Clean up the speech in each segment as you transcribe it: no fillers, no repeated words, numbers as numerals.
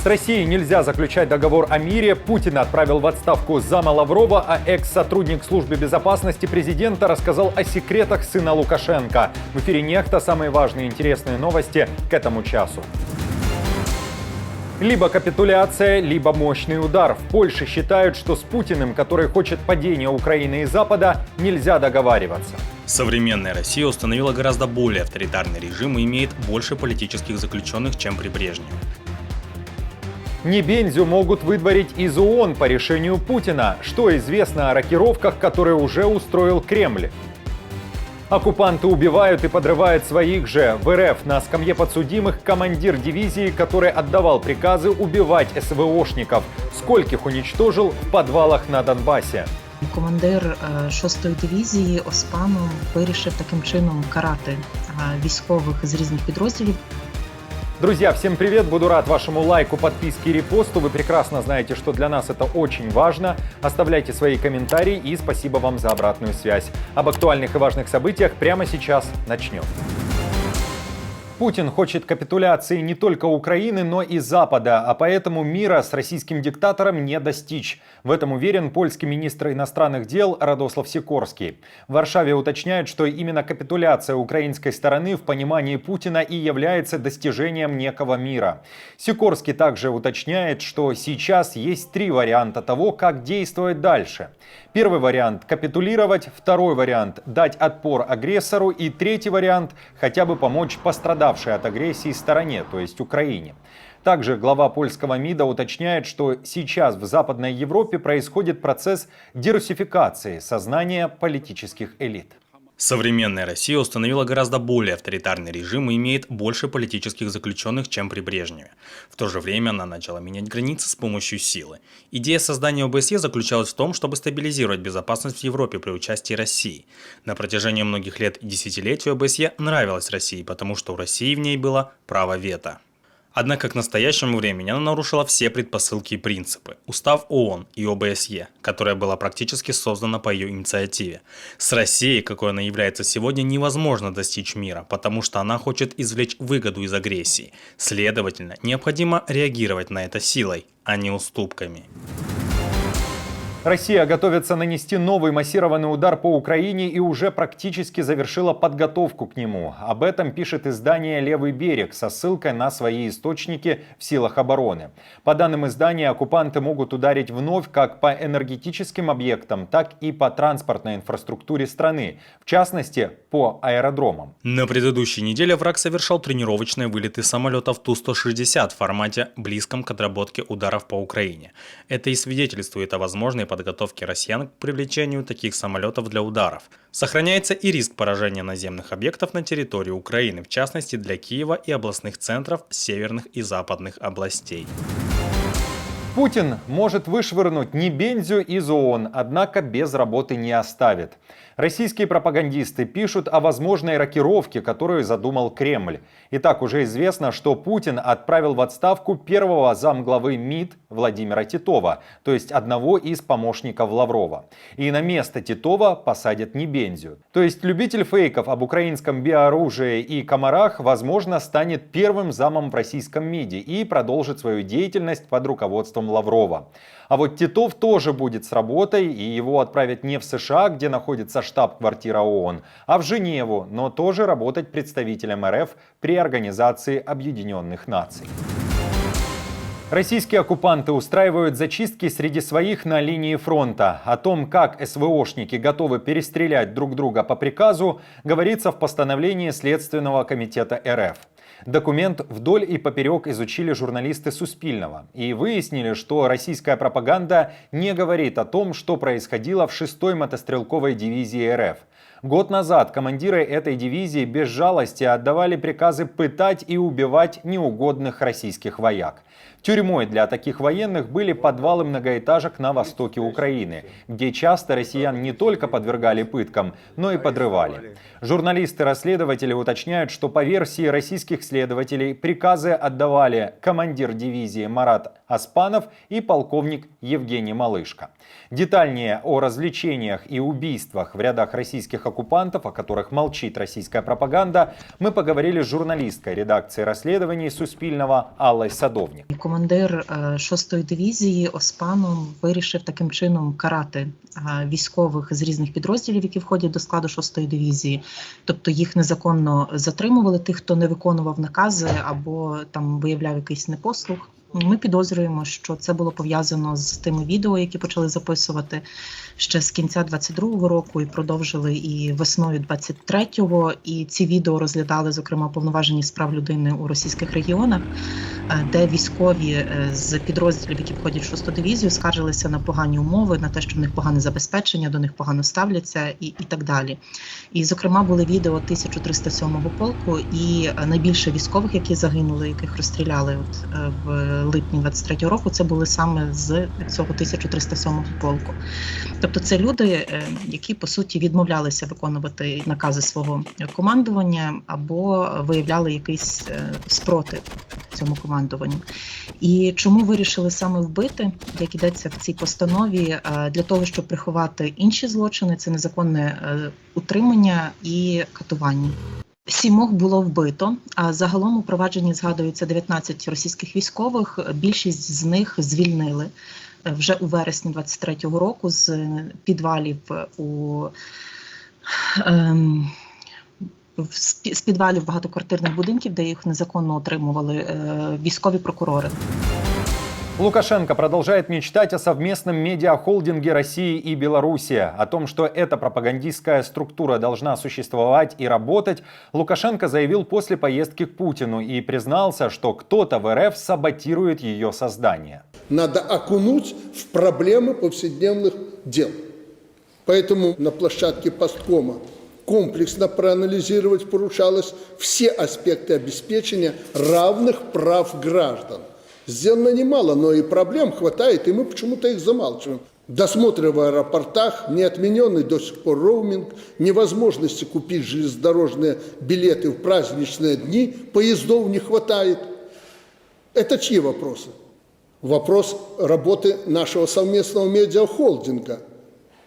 С Россией нельзя заключать договор о мире. Путин отправил в отставку зама Лаврова, а экс-сотрудник службы безопасности президента рассказал о секретах сына Лукашенко. В эфире «Нехта» самые важные и интересные новости к этому часу. Либо капитуляция, либо мощный удар. В Польше считают, что с Путиным, который хочет падения Украины и Запада, нельзя договариваться. Современная Россия установила гораздо более авторитарный режим и имеет больше политических заключенных, чем при Брежневе. Небензю могут выдворить из ООН по решению Путина. Что известно о рокировках, которые уже устроил Кремль? Оккупанты убивают и подрывают своих же. В РФ на скамье подсудимых командир дивизии, который отдавал приказы убивать СВОшников. Скольких уничтожил в подвалах на Донбасі. Командир 6-ї дивізії Оспанов вирішив таким чином карати військових з різних підрозділів. Друзья, всем привет! Буду рад вашему лайку, подписке и репосту. Вы прекрасно знаете, что для нас это очень важно. Оставляйте свои комментарии и спасибо вам за обратную связь. Об актуальных и важных событиях прямо сейчас начнем. Путин хочет капитуляции не только Украины, но и Запада, а поэтому мира с российским диктатором не достичь. В этом уверен польский министр иностранных дел Радослав Сикорский. В Варшаве уточняют, что именно капитуляция украинской стороны в понимании Путина и является достижением некого мира. Сикорский также уточняет, что сейчас есть три варианта того, как действовать дальше. Первый вариант – капитулировать, второй вариант – дать отпор агрессору и третий вариант – хотя бы помочь пострадавшей от агрессии стороне, то есть Украине. Также глава польского МИДа уточняет, что сейчас в Западной Европе происходит процесс дерусификации сознания политических элит. Современная Россия установила гораздо более авторитарный режим и имеет больше политических заключенных, чем при Брежневе. В то же время она начала менять границы с помощью силы. Идея создания ОБСЕ заключалась в том, чтобы стабилизировать безопасность в Европе при участии России. На протяжении многих лет и десятилетий ОБСЕ нравилась России, потому что у России в ней было право вето. Однако к настоящему времени она нарушила все предпосылки и принципы. Устав ООН и ОБСЕ, которая была практически создана по ее инициативе. С Россией, какой она является сегодня, невозможно достичь мира, потому что она хочет извлечь выгоду из агрессии. Следовательно, необходимо реагировать на это силой, а не уступками. Россия готовится нанести новый массированный удар по Украине и уже практически завершила подготовку к нему. Об этом пишет издание «Левый берег» со ссылкой на свои источники в силах обороны. По данным издания, оккупанты могут ударить вновь как по энергетическим объектам, так и по транспортной инфраструктуре страны, в частности, по аэродромам. На предыдущей неделе враг совершал тренировочные вылеты самолетов Ту-160 в формате, близком к отработке ударов по Украине. Это и свидетельствует о возможной подготовки россиян к привлечению таких самолетов для ударов. Сохраняется и риск поражения наземных объектов на территории Украины, в частности для Киева и областных центров северных и западных областей. Путин может вышвырнуть Небензю из ООН, однако без работы не оставит. Российские пропагандисты пишут о возможной рокировке, которую задумал Кремль. Итак, уже известно, что Путин отправил в отставку первого замглавы МИД Владимира Титова, то есть одного из помощников Лаврова. И на место Титова посадят Небензю. То есть любитель фейков об украинском биооружии и комарах, возможно, станет первым замом в российском МИДе и продолжит свою деятельность под руководством Лаврова. А вот Титов тоже будет с работой, и его отправят не в США, где находится штаб-квартира ООН, а в Женеву, но тоже работать представителем РФ при Организации Объединенных Наций. Российские оккупанты устраивают зачистки среди своих на линии фронта. О том, как СВОшники готовы перестрелять друг друга по приказу, говорится в постановлении Следственного комитета РФ. Документ вдоль и поперек изучили журналисты Суспильного и выяснили, что российская пропаганда не говорит о том, что происходило в 6-й мотострелковой дивизии РФ. Год назад командиры этой дивизии без жалости отдавали приказы пытать и убивать неугодных российских вояк. Тюрьмой для таких военных были подвалы многоэтажек на востоке Украины, где часто россиян не только подвергали пыткам, но и подрывали. Журналисты-расследователи уточняют, что по версии российских следователей приказы отдавали командир дивизии Марат Оспанов и полковник Евгений Малышко. Детальнее о развлечениях и убийствах в рядах российских оккупантов, о которых молчит российская пропаганда, мы поговорили с журналисткой редакции розслідувань Суспільного Аллою Садовник. Командир 6-ї дивізії Оспанов вирішив таким чином карати військових з різних підрозділів, які входять до складу 6-ї дивізії. Тобто їх незаконно затримували, тих, хто не виконував накази або там виявляв якийсь непослух. Ми підозрюємо, що це було пов'язано з тими відео, які почали записувати ще з кінця 22-го року і продовжили і весною 23-го. І ці відео розглядали, зокрема, уповноважені з прав людини у російських регіонах, де військові з підрозділів, які входять в 6-ту дивізію, скаржилися на погані умови, на те, що в них погане забезпечення, до них погано ставляться і так далі. І, зокрема, були відео 1307-го полку і найбільше військових, які загинули, яких розстріляли в липні 23-го року, це були саме з цього 1307-го полку. Тобто це люди, які, по суті, відмовлялися виконувати накази свого командування або виявляли якийсь спротив цьому командуванню. І чому вирішили саме вбити, як йдеться в цій постанові, для того, щоб приховати інші злочини, це незаконне утримання і катування. 7 було вбито, а загалом у провадженні згадується 19 російських військових, більшість з них звільнили вже у вересні 23-го року з підвалів з підвалів багатоквартирних будинків, де їх незаконно отримували військові прокурори. Лукашенко продолжает мечтать о совместном медиахолдинге России и Беларуси. О том, что эта пропагандистская структура должна существовать и работать, Лукашенко заявил после поездки к Путину и признался, что кто-то в РФ саботирует ее создание. Надо окунуть в проблемы повседневных дел. Поэтому на площадке посткома комплексно проанализировать поручалось все аспекты обеспечения равных прав граждан. Сделано немало, но и проблем хватает, и мы почему-то их замалчиваем. Досмотры в аэропортах, неотмененный до сих пор роуминг, невозможности купить железнодорожные билеты в праздничные дни, поездов не хватает. Это чьи вопросы? Вопрос работы нашего совместного медиахолдинга.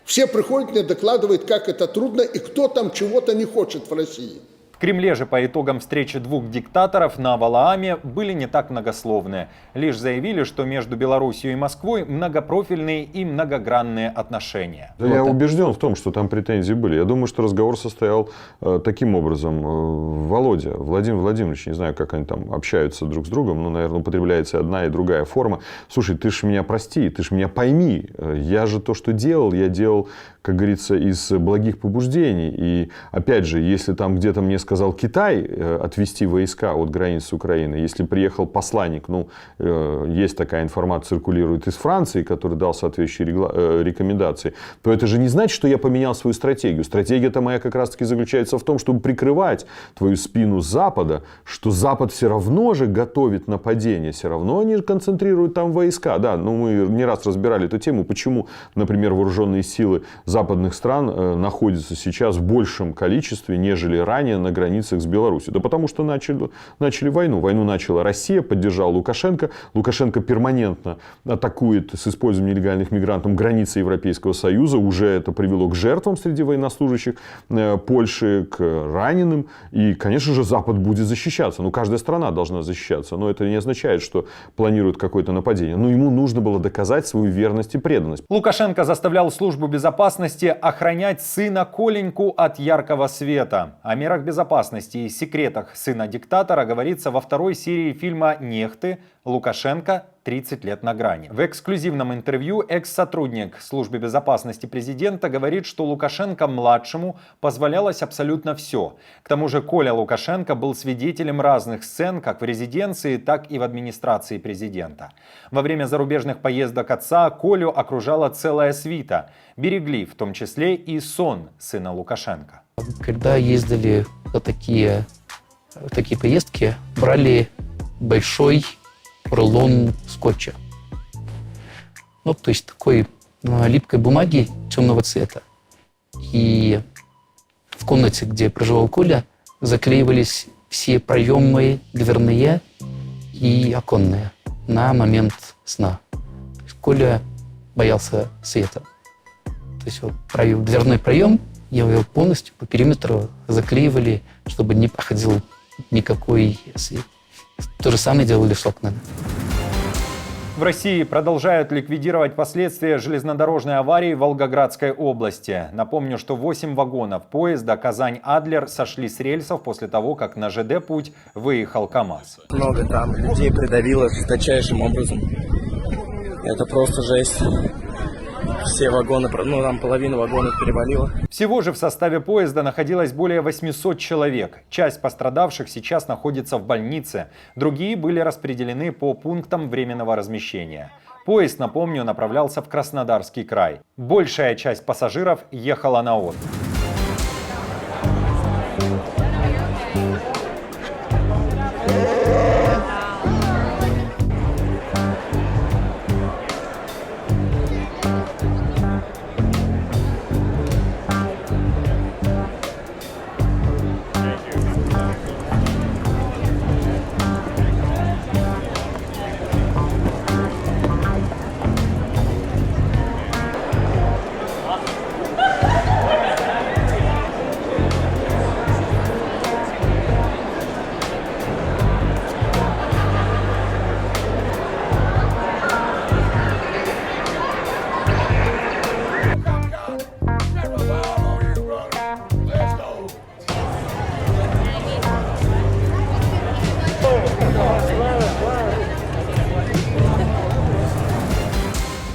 Все приходят, мне докладывают, как это трудно и кто там чего-то не хочет в России. В Кремле же по итогам встречи двух диктаторов на Валааме были не так многословны. Лишь заявили, что между Белоруссией и Москвой многопрофильные и многогранные отношения. Да, я убежден в том, что там претензии были. Я думаю, что разговор состоял таким образом. Володя, Владимир Владимирович, не знаю, как они там общаются друг с другом, но, наверное, употребляется одна и другая форма. Слушай, ты ж меня прости, ты ж меня пойми. Я же то, что делал, я делал, как говорится, из благих побуждений. И, опять же, если там где-то мне сказал Китай отвести войска от границы Украины, если приехал посланник, есть такая информация, циркулирует из Франции, который дал соответствующие рекомендации, то это же не значит, что я поменял свою стратегию. Стратегия-то моя как раз-таки заключается в том, чтобы прикрывать твою спину с Запада, что Запад все равно же готовит нападение, все равно они концентрируют там войска. Да, мы не раз разбирали эту тему, почему, например, вооруженные силы западных стран находятся сейчас в большем количестве, нежели ранее на границах с Беларусью. Да потому что начали войну. Войну начала Россия, поддержал Лукашенко. Лукашенко перманентно атакует с использованием нелегальных мигрантов границы Европейского Союза. Уже это привело к жертвам среди военнослужащих Польши, к раненым. И, конечно же, Запад будет защищаться. Каждая страна должна защищаться. Но это не означает, что планирует какое-то нападение. Но ему нужно было доказать свою верность и преданность. Лукашенко заставлял службу безопасности охранять сына Коленьку от яркого света. О мерах безопасности и секретах сына диктатора говорится во второй серии фильма «Нехты. Лукашенко. 30 лет на грани». В эксклюзивном интервью экс-сотрудник службы безопасности президента говорит, что Лукашенко-младшему позволялось абсолютно все. К тому же Коля Лукашенко был свидетелем разных сцен как в резиденции, так и в администрации президента. Во время зарубежных поездок отца Колю окружала целая свита. Берегли в том числе и сон сына Лукашенко. Когда ездили в такие поездки, брали большой рулон скотча. То есть такой липкой бумаги темного цвета. И в комнате, где проживал Коля, заклеивались все проемы дверные и оконные. на момент сна. То есть Коля боялся света. То есть вот дверной проем, его полностью по периметру заклеивали, чтобы не проходил никакой свет. То же самое делали с окнами. В России продолжают ликвидировать последствия железнодорожной аварии в Волгоградской области. Напомню, что 8 вагонов поезда Казань-Адлер сошли с рельсов после того, как на ЖД-путь выехал КАМАЗ. Много там людей придавило жесточайшим образом. Это просто жесть. Все вагоны, ну там половина вагонов перевалила. Всего же в составе поезда находилось более 800 человек. Часть пострадавших сейчас находится в больнице, другие были распределены по пунктам временного размещения. Поезд, напомню, направлялся в Краснодарский край. Большая часть пассажиров ехала на отдых.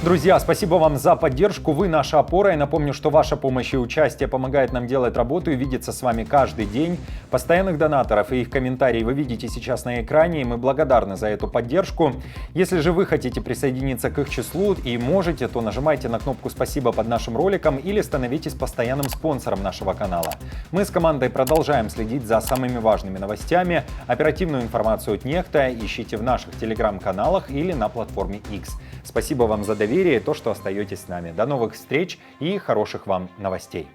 Друзья, спасибо вам за поддержку, вы наша опора. И напомню, что ваша помощь и участие помогает нам делать работу и видеться с вами каждый день. Постоянных донаторов и их комментарии вы видите сейчас на экране, и мы благодарны за эту поддержку. Если же вы хотите присоединиться к их числу и можете, то нажимайте на кнопку «Спасибо» под нашим роликом или становитесь постоянным спонсором нашего канала. Мы с командой продолжаем следить за самыми важными новостями. Оперативную информацию от Нехта ищите в наших телеграм-каналах или на платформе X. Спасибо вам за доверие и то, что остаетесь с нами. До новых встреч и хороших вам новостей.